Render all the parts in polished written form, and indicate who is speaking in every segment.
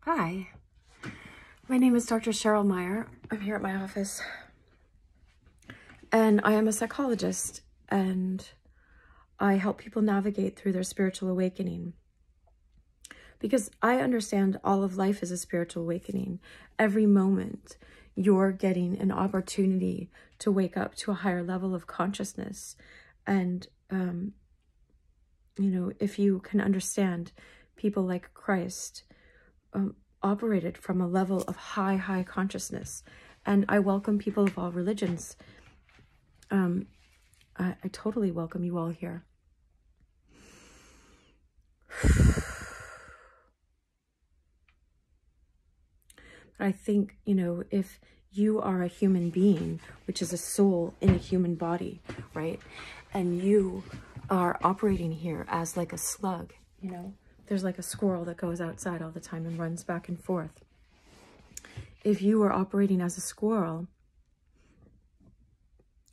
Speaker 1: Hi, my name is Dr. Cheryl Meyer. I'm here at my office, and I am a psychologist, and I help people navigate through their spiritual awakening, because I understand all of life is a spiritual awakening. Every moment you're getting an opportunity to wake up to a higher level of consciousness. And, if you can understand, people like Christ operated from a level of high consciousness. And I welcome people of all religions. I totally welcome you all here. I think, if you are a human being, which is a soul in a human body, right? And you are operating here as like a slug, there's like a squirrel that goes outside all the time and runs back and forth. If you were operating as a squirrel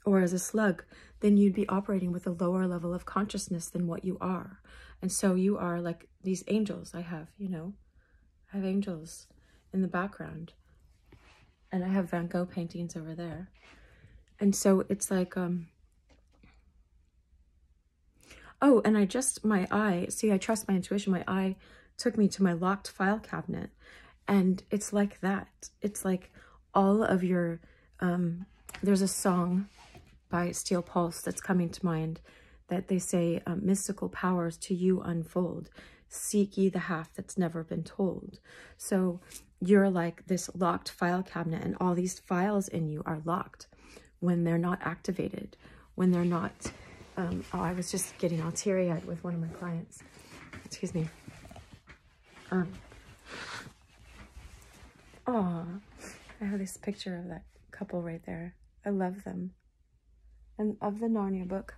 Speaker 1: or as a slug, then you'd be operating with a lower level of consciousness than what you are. And so you are like these angels I have, I have angels in the background, and I have Van Gogh paintings over there. And so it's like, oh, and my eye, see, I trust my intuition. My eye took me to my locked file cabinet, and it's like that. It's like all of your, there's a song by Steel Pulse that's coming to mind that they say, mystical powers to you unfold. Seek ye the half that's never been told. So you're like this locked file cabinet, and all these files in you are locked when they're not activated, when they're not, oh, I was just getting all teary-eyed with one of my clients. Excuse me. Oh, I have this picture of that couple right there. I love them. And of the Narnia book.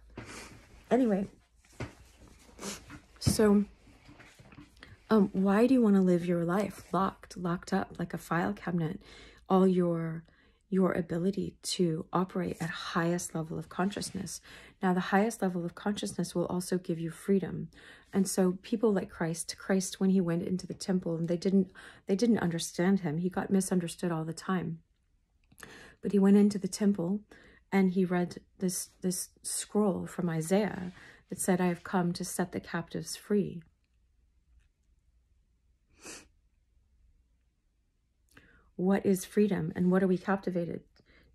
Speaker 1: Anyway, so why do you want to live your life locked up like a file cabinet? All your ability to operate at highest level of consciousness. Now, the highest level of consciousness will also give you freedom. And so people like Christ, when he went into the temple, and they didn't understand him. He got misunderstood all the time. But he went into the temple and he read this scroll from Isaiah that said, I have come to set the captives free. What is freedom, and what are we captivated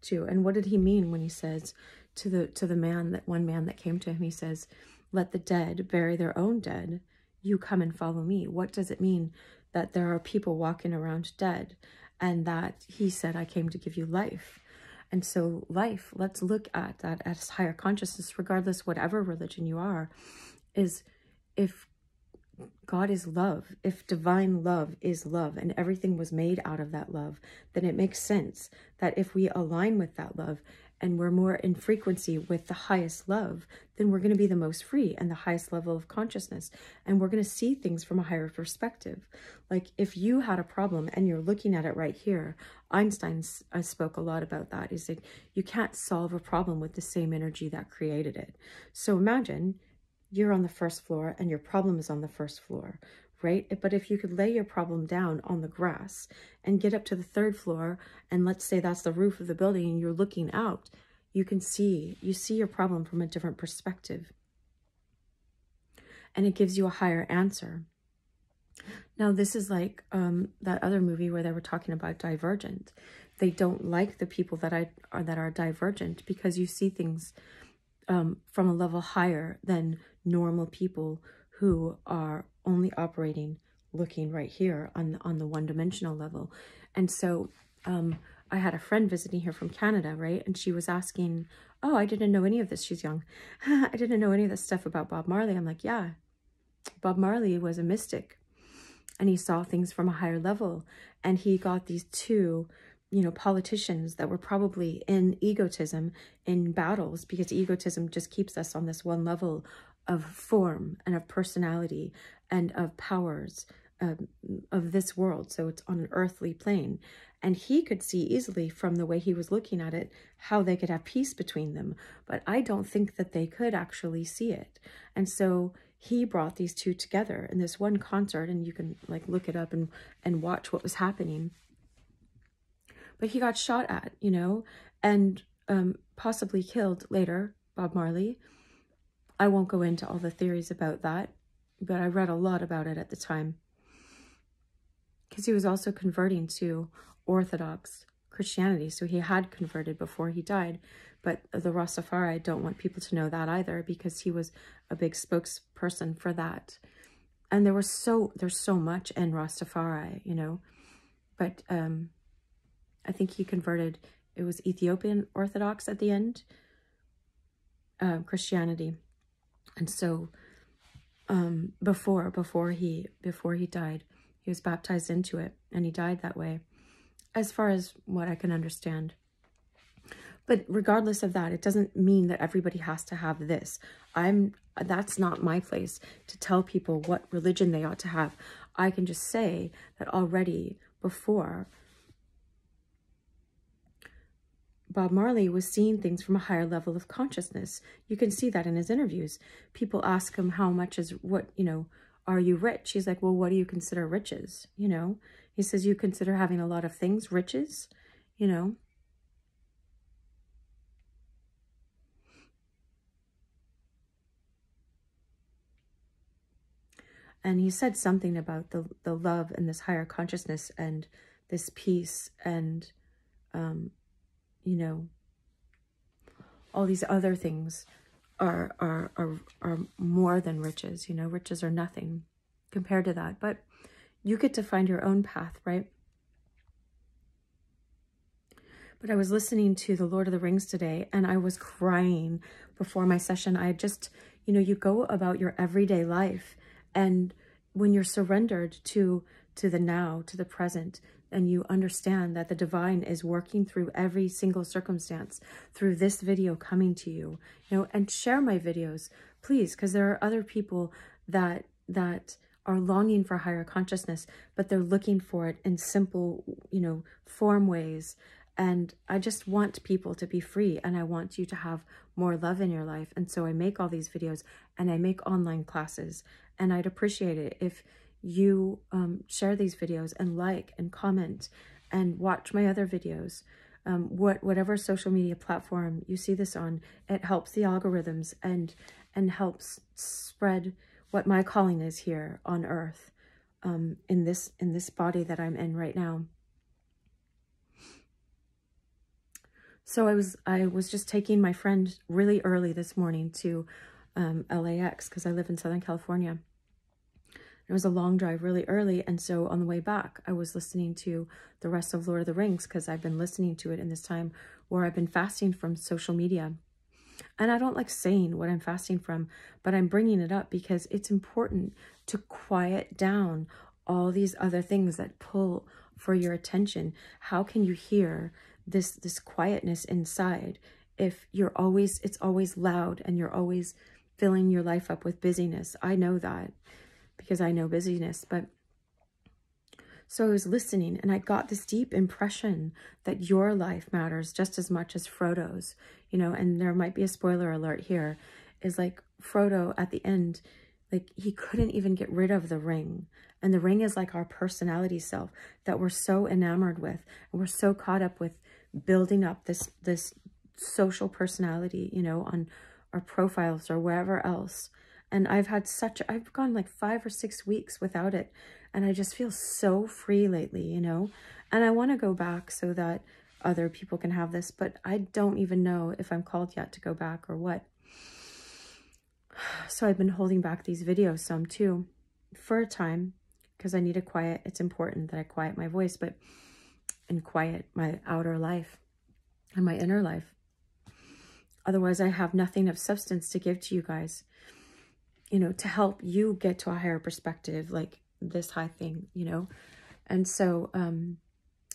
Speaker 1: to? And what did he mean when he says to the man, that one man that came to him, he says, let the dead bury their own dead, you come and follow me? What does it mean that there are people walking around dead, and that he said, I came to give you life? And so life, let's look at that as higher consciousness, regardless whatever religion you are, is if God is love, if divine love is love, and everything was made out of that love, then it makes sense that if we align with that love and we're more in frequency with the highest love, then we're going to be the most free and the highest level of consciousness. And we're going to see things from a higher perspective. Like if you had a problem and you're looking at it right here, Einstein spoke a lot about that. He said, you can't solve a problem with the same energy that created it. So imagine you're on the first floor and your problem is on the first floor, right? But if you could lay your problem down on the grass and get up to the third floor, and let's say that's the roof of the building and you're looking out, you see your problem from a different perspective. And it gives you a higher answer. Now, this is like that other movie where they were talking about Divergent. They don't like the people that are divergent, because you see things from a level higher than normal people who are only operating, looking right here on the one-dimensional level. And so I had a friend visiting here from Canada, right? And she was asking, oh, I didn't know any of this. She's young. I didn't know any of this stuff about Bob Marley. I'm like, yeah, Bob Marley was a mystic, and he saw things from a higher level. And he got these two politicians that were probably in egotism, in battles, because egotism just keeps us on this one level of form and of personality and of powers of this world. So it's on an earthly plane. And he could see easily from the way he was looking at it how they could have peace between them. But I don't think that they could actually see it. And so he brought these two together in this one concert, and you can like look it up and watch what was happening. But he got shot at, you know, and possibly killed later, Bob Marley. I won't go into all the theories about that, but I read a lot about it at the time, because he was also converting to Orthodox Christianity. So he had converted before he died. But the Rastafari, I don't want people to know that either, because he was a big spokesperson for that. And there's so much in Rastafari, you know. But I think he converted, it was Ethiopian Orthodox at the end, Christianity. And so before he died, he was baptized into it, and he died that way, as far as what I can understand. But regardless of that, it doesn't mean that everybody has to have this. That's not my place to tell people what religion they ought to have. I can just say that already before, Bob Marley was seeing things from a higher level of consciousness. You can see that in his interviews. People ask him how much is what, you know, are you rich? He's like, well, what do you consider riches? You know, he says, you consider having a lot of things riches, you know. And he said something about the love and this higher consciousness and this peace and, you know, all these other things are more than riches. You know, riches are nothing compared to that. But you get to find your own path, right? But I was listening to The Lord of the Rings today, and I was crying before my session. I just, you know, you go about your everyday life, and when you're surrendered to the now, to the present, and you understand that the divine is working through every single circumstance, through this video coming to you, you know, and share my videos, please, because there are other people that are longing for higher consciousness, but they're looking for it in simple, you know, form ways. And I just want people to be free, and I want you to have more love in your life. And so I make all these videos, and I make online classes, and I'd appreciate it if you share these videos and like and comment and watch my other videos. Whatever social media platform you see this on, it helps the algorithms and helps spread what my calling is here on earth, in this body that I'm in right now. So I was just taking my friend really early this morning to LAX, because I live in Southern California. It was a long drive really early, and so on the way back, I was listening to the rest of Lord of the Rings, because I've been listening to it in this time where I've been fasting from social media. And I don't like saying what I'm fasting from, but I'm bringing it up because it's important to quiet down all these other things that pull for your attention. How can you hear this quietness inside if it's always loud, and you're always filling your life up with busyness? I know that, because I know busyness. But so I was listening, and I got this deep impression that your life matters just as much as Frodo's, you know. And there might be a spoiler alert here, is like Frodo at the end, like he couldn't even get rid of the ring. And the ring is like our personality self that we're so enamored with, and we're so caught up with building up this social personality, you know, on our profiles or wherever else. And I've gone like 5 or 6 weeks without it. And I just feel so free lately, you know, and I want to go back so that other people can have this, but I don't even know if I'm called yet to go back or what. So I've been holding back these videos some too for a time, because I need to quiet. It's important that I quiet my voice, and quiet my outer life and my inner life. Otherwise, I have nothing of substance to give to you guys, you know, to help you get to a higher perspective, like this high thing, you know. And so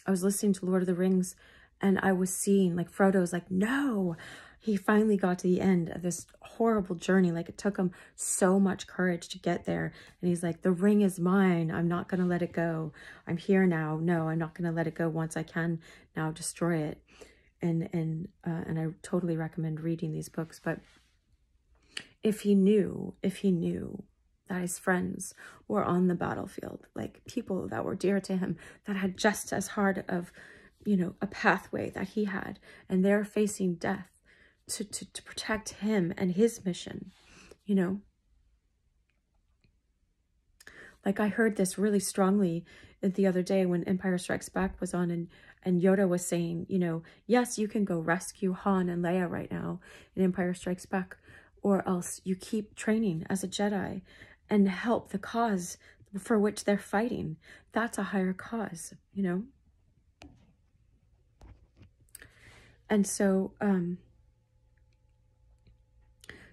Speaker 1: I was listening to Lord of the Rings, and I was seeing like Frodo's like, no, he finally got to the end of this horrible journey. Like it took him so much courage to get there. And he's like, the ring is mine. I'm not going to let it go. I'm here now. No, I'm not going to let it go. Once I can now destroy it. And I totally recommend reading these books. But if he knew that his friends were on the battlefield, like people that were dear to him, that had just as hard of, you know, a pathway that he had, and they're facing death to protect him and his mission, you know. Like, I heard this really strongly the other day when Empire Strikes Back was on, and Yoda was saying, you know, yes, you can go rescue Han and Leia right now in Empire Strikes Back, or else you keep training as a Jedi and help the cause for which they're fighting. That's a higher cause, you know. And so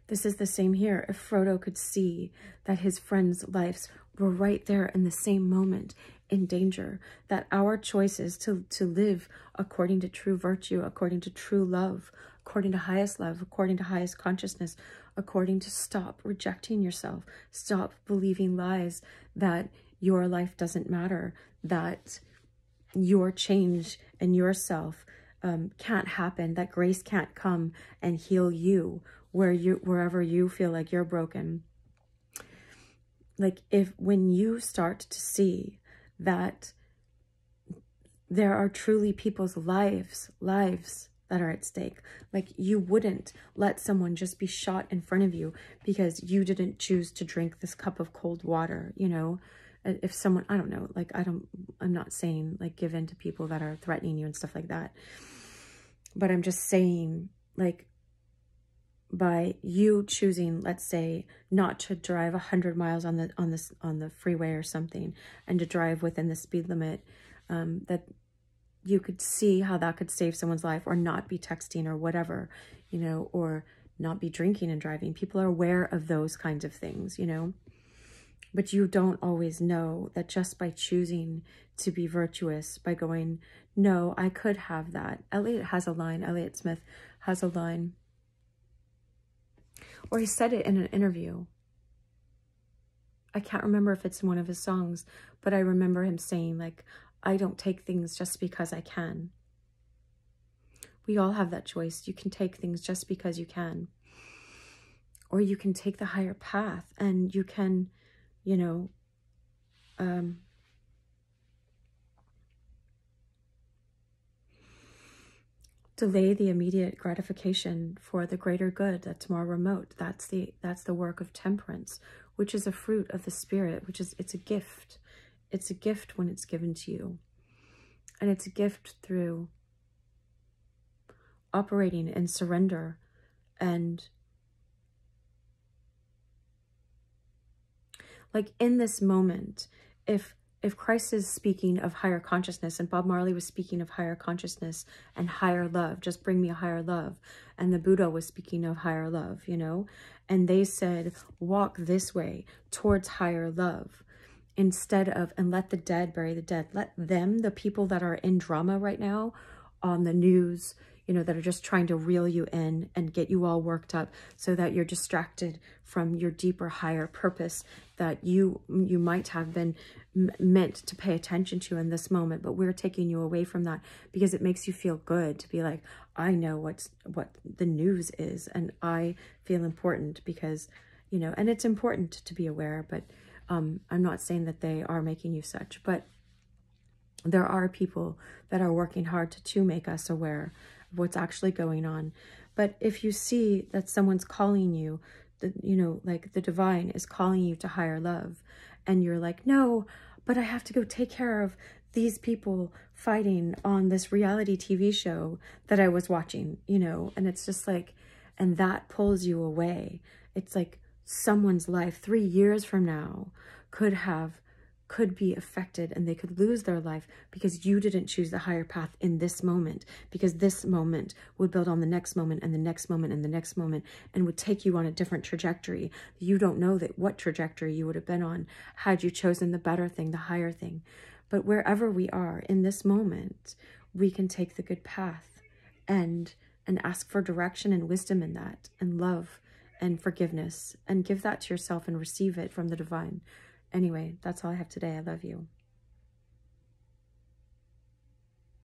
Speaker 1: this is the same here. If Frodo could see that his friends' lives were right there in the same moment in danger, that our choices to live according to true virtue, according to true love, according to highest love, according to highest consciousness, according to stop rejecting yourself, stop believing lies that your life doesn't matter, that your change and yourself can't happen, that grace can't come and heal you wherever you feel like you're broken. Like, when you start to see that there are truly people's lives that are at stake, like, you wouldn't let someone just be shot in front of you because you didn't choose to drink this cup of cold water, you know. If someone, I don't know, like, I'm not saying, like, give in to people that are threatening you and stuff like that, but I'm just saying, like, by you choosing, let's say, not to drive 100 miles on the freeway or something, and to drive within the speed limit, that you could see how that could save someone's life, or not be texting or whatever, you know, or not be drinking and driving. People are aware of those kinds of things, you know, but you don't always know that just by choosing to be virtuous, by going, no, I could have that. Elliot Smith has a line, or he said it in an interview. I can't remember if it's in one of his songs, but I remember him saying, like, I don't take things just because I can. We all have that choice. You can take things just because you can. Or you can take the higher path, and you can, you know, delay the immediate gratification for the greater good that's more remote. That's the work of temperance, which is a fruit of the spirit, it's a gift. It's a gift when it's given to you. And it's a gift through operating in surrender. And like, in this moment, if Christ is speaking of higher consciousness, and Bob Marley was speaking of higher consciousness and higher love, just bring me a higher love, and the Buddha was speaking of higher love, you know, and they said, walk this way towards higher love, instead of, and let the dead bury the dead. Let them, the people that are in drama right now on the news, you know, that are just trying to reel you in and get you all worked up so that you're distracted from your deeper, higher purpose that you might have been meant to pay attention to in this moment, but we're taking you away from that because it makes you feel good to be like, I know what the news is, and I feel important because, you know, and it's important to be aware, but I'm not saying that they are making you such, but there are people that are working hard to make us aware of what's actually going on. But if you see that someone's calling you, you know, like the divine is calling you to higher love, and you're like, no, but I have to go take care of these people fighting on this reality TV show that I was watching, you know, and it's just like, and that pulls you away. It's like someone's life 3 years from now could be affected, and they could lose their life because you didn't choose the higher path in this moment, because this moment would build on the next moment and the next moment and the next moment, and would take you on a different trajectory. You don't know that what trajectory you would have been on had you chosen the better thing, the higher thing. But wherever we are in this moment, we can take the good path and ask for direction and wisdom in that, and love and forgiveness, and give that to yourself and receive it from the divine. Anyway, that's all I have today. I love you.